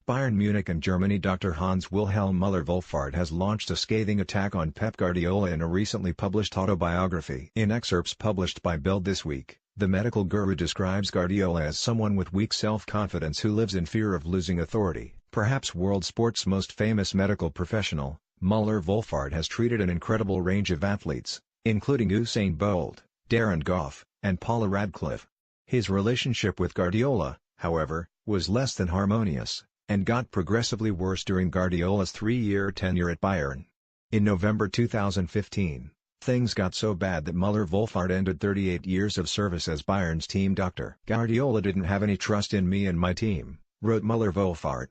Bayern Munich and Germany. Dr. Hans-Wilhelm Muller-Wohlfahrt has launched a scathing attack on Pep Guardiola in a recently published autobiography. In excerpts published by Bild this week, the medical guru describes Guardiola as someone with weak self-confidence who lives in fear of losing authority. Perhaps world sport's most famous medical professional, Muller-Wohlfahrt has treated an incredible range of athletes, including Usain Bolt, Darren Goff, and Paula Radcliffe. His relationship with Guardiola, however, was less than harmonious, and got progressively worse during Guardiola's 3-year tenure at Bayern. In November 2015, things got so bad that Muller-Wohlfahrt ended 38 years of service as Bayern's team doctor. "Guardiola didn't have any trust in me and my team," wrote Muller-Wohlfahrt.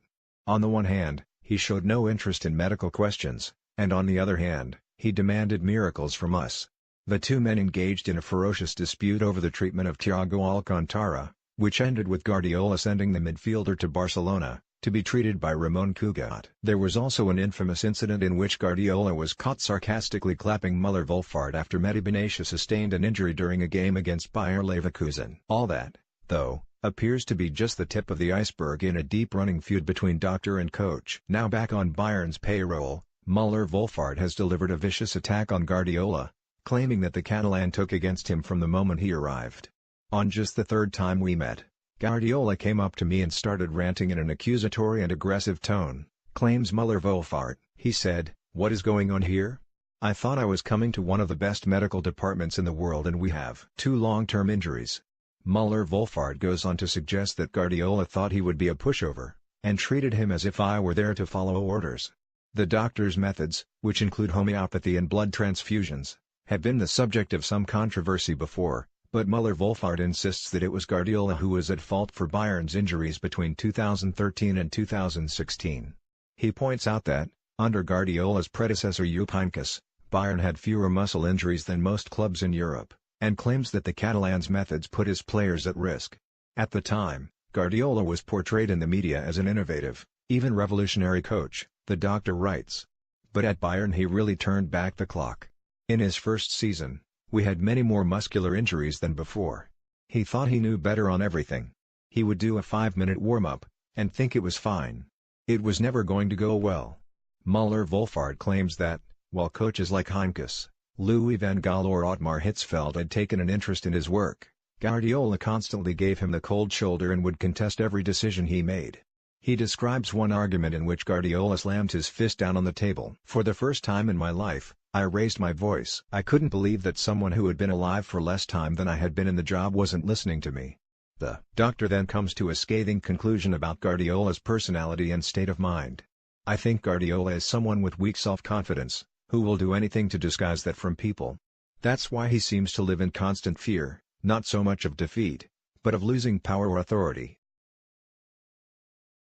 "On the one hand, he showed no interest in medical questions, and on the other hand, he demanded miracles from us." The two men engaged in a ferocious dispute over the treatment of Thiago Alcantara, which ended with Guardiola sending the midfielder to Barcelona, to be treated by Ramon Cugat. There was also an infamous incident in which Guardiola was caught sarcastically clapping Muller-Wohlfahrt after Mehdi Benatia sustained an injury during a game against Bayer Leverkusen. All that, though, appears to be just the tip of the iceberg in a deep-running feud between doctor and coach. Now back on Bayern's payroll, Muller-Wohlfahrt has delivered a vicious attack on Guardiola, claiming that the Catalan took against him from the moment he arrived. "On just the third time we met, Guardiola came up to me and started ranting in an accusatory and aggressive tone," claims Muller-Wohlfahrt. "He said, 'What is going on here? I thought I was coming to one of the best medical departments in the world and we have 2 long-term injuries.'" Muller-Wohlfahrt goes on to suggest that Guardiola thought he would be a pushover, and treated him as if I were there to follow orders. The doctor's methods, which include homeopathy and blood transfusions, have been the subject of some controversy before, but Muller-Wohlfahrt insists that it was Guardiola who was at fault for Bayern's injuries between 2013 and 2016. He points out that, under Guardiola's predecessor Jupp Heynckes, Bayern had fewer muscle injuries than most clubs in Europe, and claims that the Catalan's methods put his players at risk. At the time, Guardiola was portrayed in the media as an innovative, even revolutionary coach, the doctor writes. But at Bayern he really turned back the clock. "In his first season, we had many more muscular injuries than before. He thought he knew better on everything. He would do a 5-minute warm-up, and think it was fine. It was never going to go well." Muller-Wohlfahrt claims that, while coaches like Heynckes, Louis van Gaal or Otmar Hitzfeld had taken an interest in his work, Guardiola constantly gave him the cold shoulder and would contest every decision he made. He describes one argument in which Guardiola slammed his fist down on the table. "For the first time in my life, I raised my voice. I couldn't believe that someone who had been alive for less time than I had been in the job wasn't listening to me." The doctor then comes to a scathing conclusion about Guardiola's personality and state of mind. "I think Guardiola is someone with weak self-confidence, who will do anything to disguise that from people. That's why he seems to live in constant fear, not so much of defeat, but of losing power or authority."